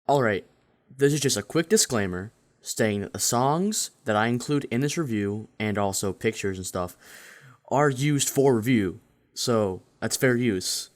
Alright, this is just a quick disclaimer stating that the songs that I include in this review, and also pictures and stuff, are used for review, so that's fair use.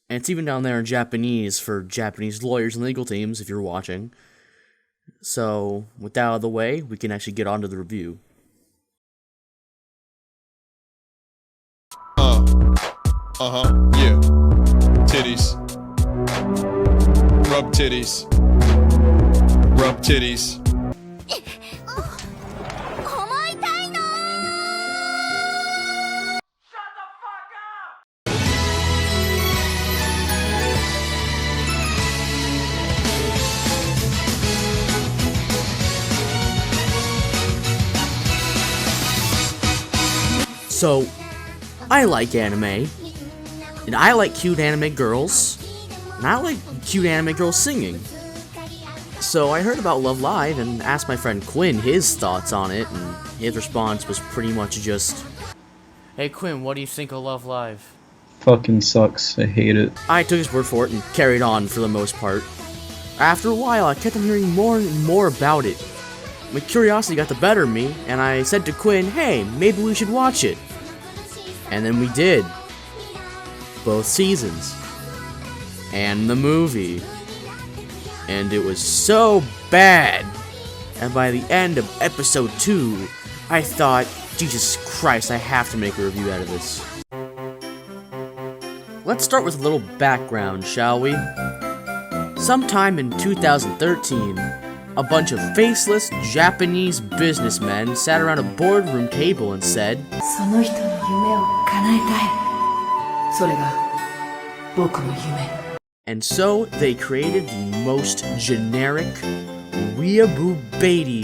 And it's even down there in Japanese for Japanese lawyers and legal teams if you're watching. So, with that out of the way, we can actually get on to the review. Yeah. Titties. Rub titties. Rub titties. So, I like anime, and I like cute anime girls, and I like cute anime girls singing. So I heard about Love Live and asked my friend Quinn his thoughts on it, and his response was pretty much just, "Hey Quinn, what do you think of Love Live?" Fucking sucks. I hate it. I took his word for it and carried on for the most part. After a while, I kept on hearing more and more about it. My curiosity got the better of me, and I said to Quinn, "Hey, maybe we should watch it." And then we did. Both seasons. And the movie. And it was so bad. And by the end of episode 2, I thought, Jesus Christ, I have to make a review out of this. Let's start with a little background, shall we? Sometime in 2013, a bunch of faceless Japanese businessmen sat around a boardroom table and said, その人の夢を叶えたい。それが僕の夢。 And so they created the most generic, weeaboo baity,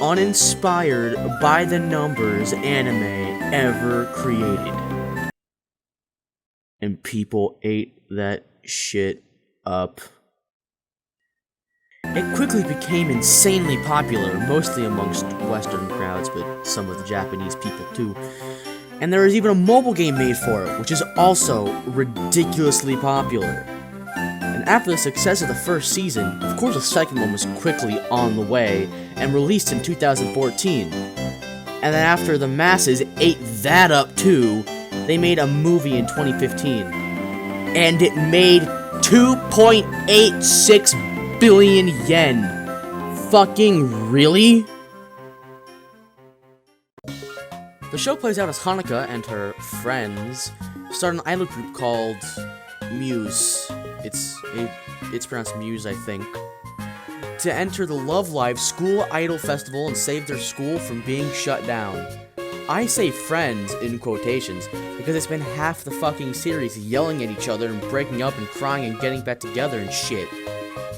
uninspired by the numbers anime ever created. And people ate that shit up. It quickly became insanely popular, mostly amongst Western crowds, but some of the Japanese people too. And there was even a mobile game made for it, which is also ridiculously popular. And after the success of the first season, of course the second one was quickly on the way, and released in 2014. And then after the masses ate that up too, they made a movie in 2015. And it made 2.86 billion yen. Fucking really? The show plays out as Hanuka and her friends start an idol group called Muse. It's pronounced Muse, I think. To enter the Love Live School Idol Festival and save their school from being shut down. I say friends in quotations because they spend half the fucking series yelling at each other and breaking up and crying and getting back together and shit.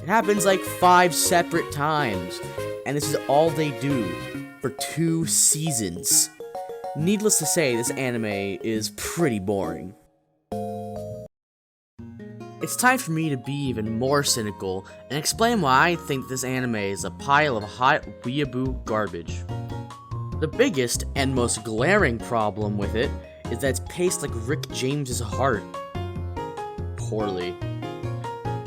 It happens like 5 separate times, and this is all they do for 2 seasons. Needless to say, this anime is pretty boring. It's time for me to be even more cynical and explain why I think this anime is a pile of hot weeaboo garbage. The biggest and most glaring problem with it is that it's paced like Rick James's heart. Poorly.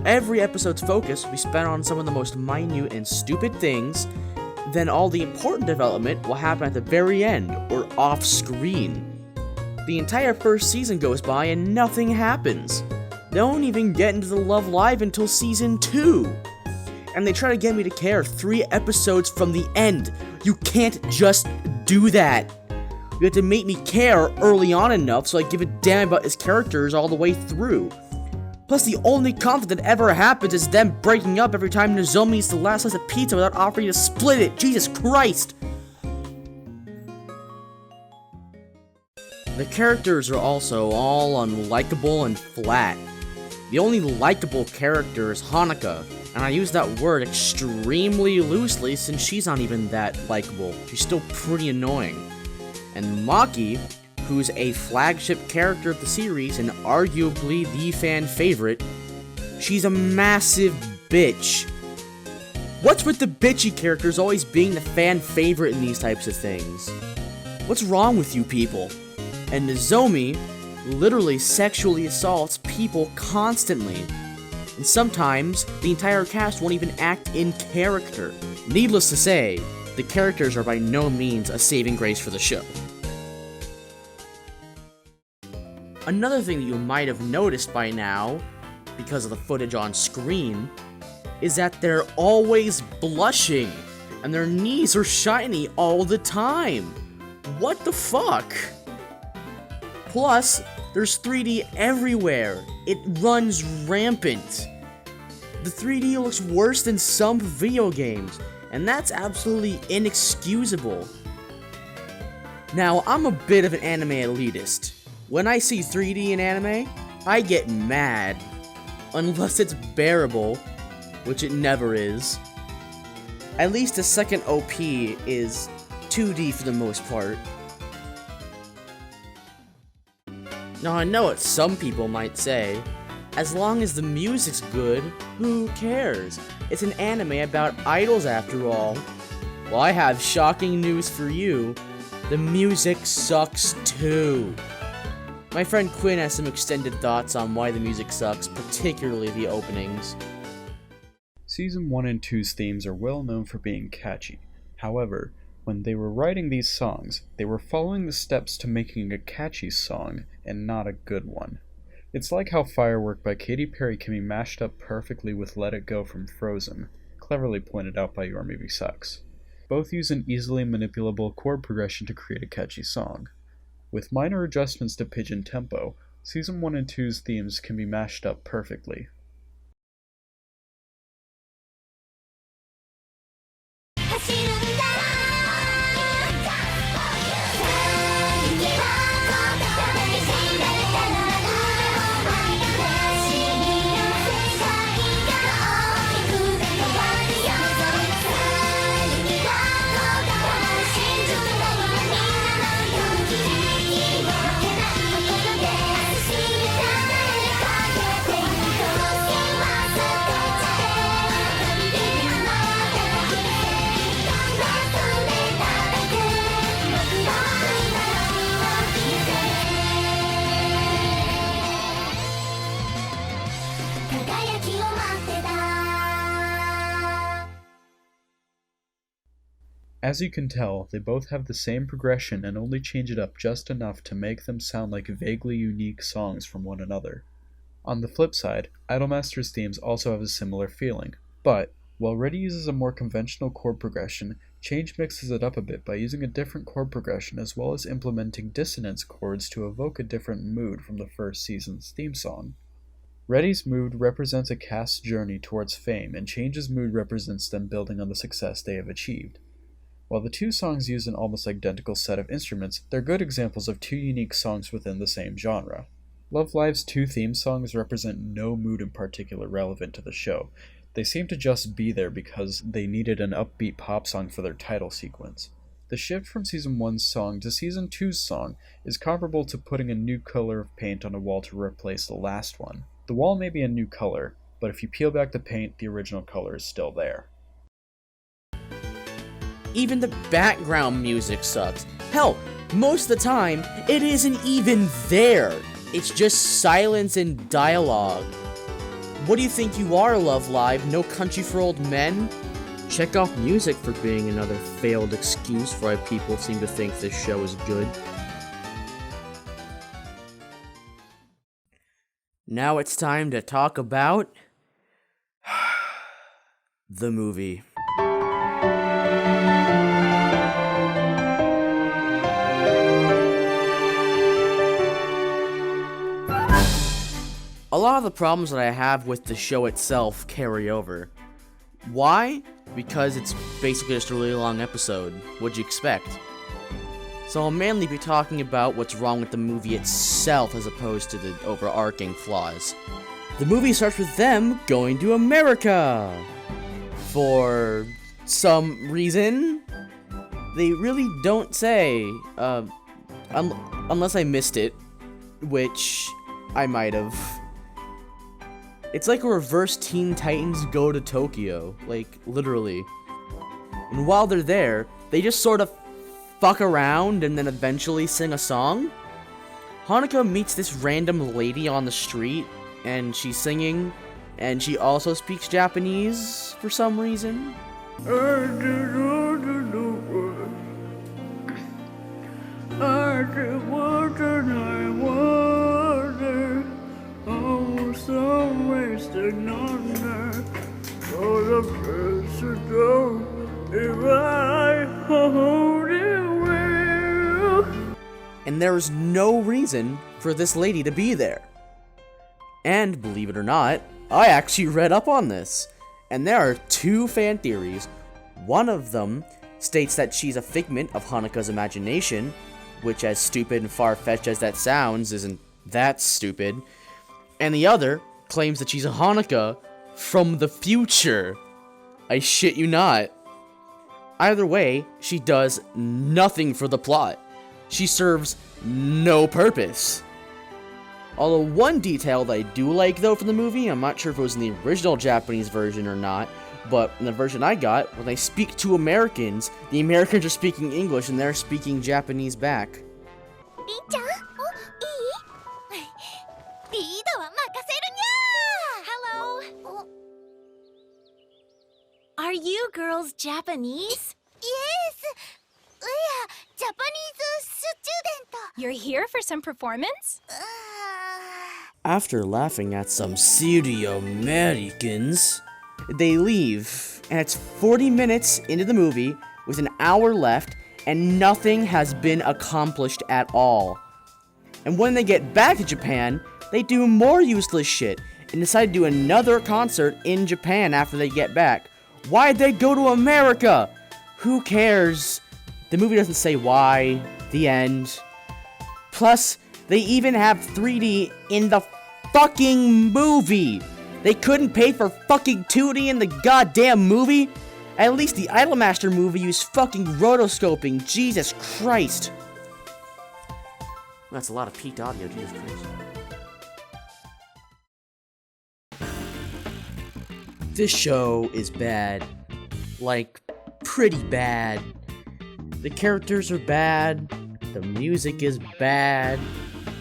Every episode's focus will be spent on some of the most minute and stupid things, then all the important development will happen at the very end, or off-screen. The entire first season goes by and nothing happens. They don't even get into the Love Live until season 2. And they try to get me to care 3 episodes from the end. You can't just do that. You have to make me care early on enough so I give a damn about his characters all the way through. Plus, the only conflict that ever happens is them breaking up every time Nozomi eats the last slice of pizza without offering to split it. Jesus Christ! The characters are also all unlikable and flat. The only likable character is Hanuka, and I use that word extremely loosely since she's not even that likable. She's still pretty annoying. And Maki, who's a flagship character of the series and arguably the fan favorite, she's a massive bitch. What's with the bitchy characters always being the fan favorite in these types of things? What's wrong with you people? And Nozomi literally sexually assaults people constantly. and sometimes the entire cast won't even act in character. Needless to say, the characters are by no means a saving grace for the show. Another thing that you might have noticed by now, because of the footage on screen, is that they're always blushing, and their knees are shiny all the time. What the fuck? Plus, there's 3D everywhere. It runs rampant. The 3D looks worse than some video games, and that's absolutely inexcusable. Now, I'm a bit of an anime elitist. When I see 3D in anime, I get mad. Unless it's bearable, which it never is. At least the second OP is 2D for the most part. Now I know what some people might say, as long as the music's good, who cares? It's an anime about idols after all. Well, I have shocking news for you. The music sucks too. My friend Quinn has some extended thoughts on why the music sucks, particularly the openings. Season 1 and 2's themes are well known for being catchy. However, when they were writing these songs, they were following the steps to making a catchy song, and not a good one. It's like how Firework by Katy Perry can be mashed up perfectly with Let It Go from Frozen, cleverly pointed out by Your Movie Sucks. Both use an easily manipulable chord progression to create a catchy song. With minor adjustments to pitch and tempo, Season 1 and 2's themes can be mashed up perfectly. As you can tell, they both have the same progression and only change it up just enough to make them sound like vaguely unique songs from one another. On the flip side, Idolmaster's themes also have a similar feeling, but, while Ready uses a more conventional chord progression, Change mixes it up a bit by using a different chord progression as well as implementing dissonance chords to evoke a different mood from the first season's theme song. Ready's mood represents a cast's journey towards fame, and Change's mood represents them building on the success they have achieved. While the two songs use an almost identical set of instruments, they're good examples of two unique songs within the same genre. Love Live's two theme songs represent no mood in particular relevant to the show. They seem to just be there because they needed an upbeat pop song for their title sequence. The shift from Season 1's song to Season 2's song is comparable to putting a new color of paint on a wall to replace the last one. The wall may be a new color, but if you peel back the paint, the original color is still there. Even the background music sucks. Hell, most of the time, it isn't even there. It's just silence and dialogue. What do you think you are, Love Live? No Country for Old Men? Check off music for being another failed excuse for why people seem to think this show is good. Now it's time to talk about the movie. A lot of the problems that I have with the show itself carry over. Why? Because it's basically just a really long episode. What'd you expect? So I'll mainly be talking about what's wrong with the movie itself as opposed to the overarching flaws. The movie starts with them going to America! For some reason. They really don't say, unless I missed it, which I might have. It's like a reverse Teen Titans Go to Tokyo, like, literally. And while they're there, they just sort of fuck around and then eventually sing a song. Hanukkah meets this random lady on the street, and she's singing, and she also speaks Japanese for some reason. And there is no reason for this lady to be there. And believe it or not, I actually read up on this. And there are two fan theories. One of them states that she's a figment of Hanuka's imagination, which, as stupid and far-fetched as that sounds, isn't that stupid. And the other claims that she's a Hanuka from the future. I shit you not. Either way, she does nothing for the plot. She serves no purpose. Although one detail that I do like though from the movie, I'm not sure if it was in the original Japanese version or not, but in the version I got, when they speak to Americans, the Americans are speaking English and they're speaking Japanese back. Rin-chan? Oh, いい? リードは任せるにゃー! Hello. Are you girls Japanese? Yes. We are Japanese student. You're here for some performance? After laughing at some pseudo Americans, they leave, and it's 40 minutes into the movie with an hour left, and nothing has been accomplished at all. And when they get back to Japan, they do more useless shit and decide to do another concert in Japan after they get back. Why'd they go to America? Who cares? The movie doesn't say why. The end. Plus, they even have 3D in the fucking movie. They couldn't pay for fucking 2D in the goddamn movie? At least the Idolmaster movie used fucking rotoscoping. Jesus Christ. That's a lot of peaked audio, Jesus Christ. This show is bad. Like, pretty bad. The characters are bad. The music is bad.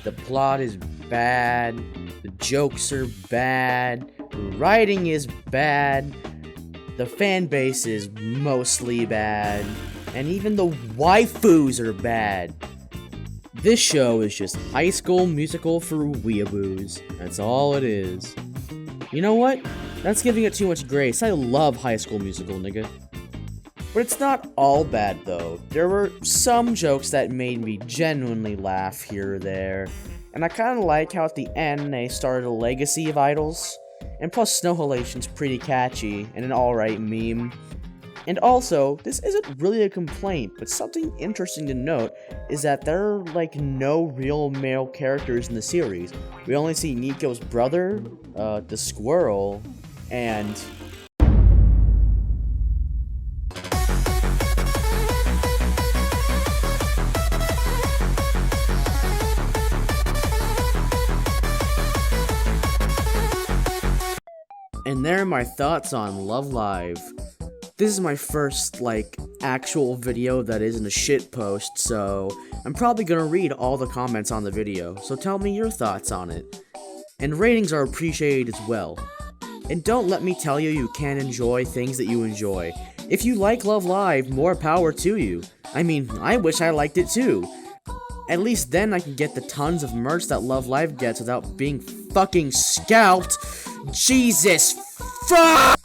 The plot is bad. The jokes are bad. The writing is bad. The fan base is mostly bad. And even the waifus are bad. This show is just High School Musical for weeaboos. That's all it is. You know what? That's giving it too much grace. I love High School Musical, nigga. But it's not all bad, though. There were some jokes that made me genuinely laugh here or there. And I kinda like how at the end they started a legacy of idols. And plus Snow Halation's pretty catchy and an alright meme. And also, this isn't really a complaint, but something interesting to note is that there are like no real male characters in the series. We only see Nico's brother, the squirrel, and... And there are my thoughts on Love Live. This is my first, actual video that isn't a shit post, so I'm probably gonna read all the comments on the video, so tell me your thoughts on it. And ratings are appreciated as well. And don't let me tell you can't enjoy things that you enjoy. If you like Love Live, more power to you. I mean, I wish I liked it too. At least then I can get the tons of merch that Love Live gets without being fucking scalped. Jesus fuck!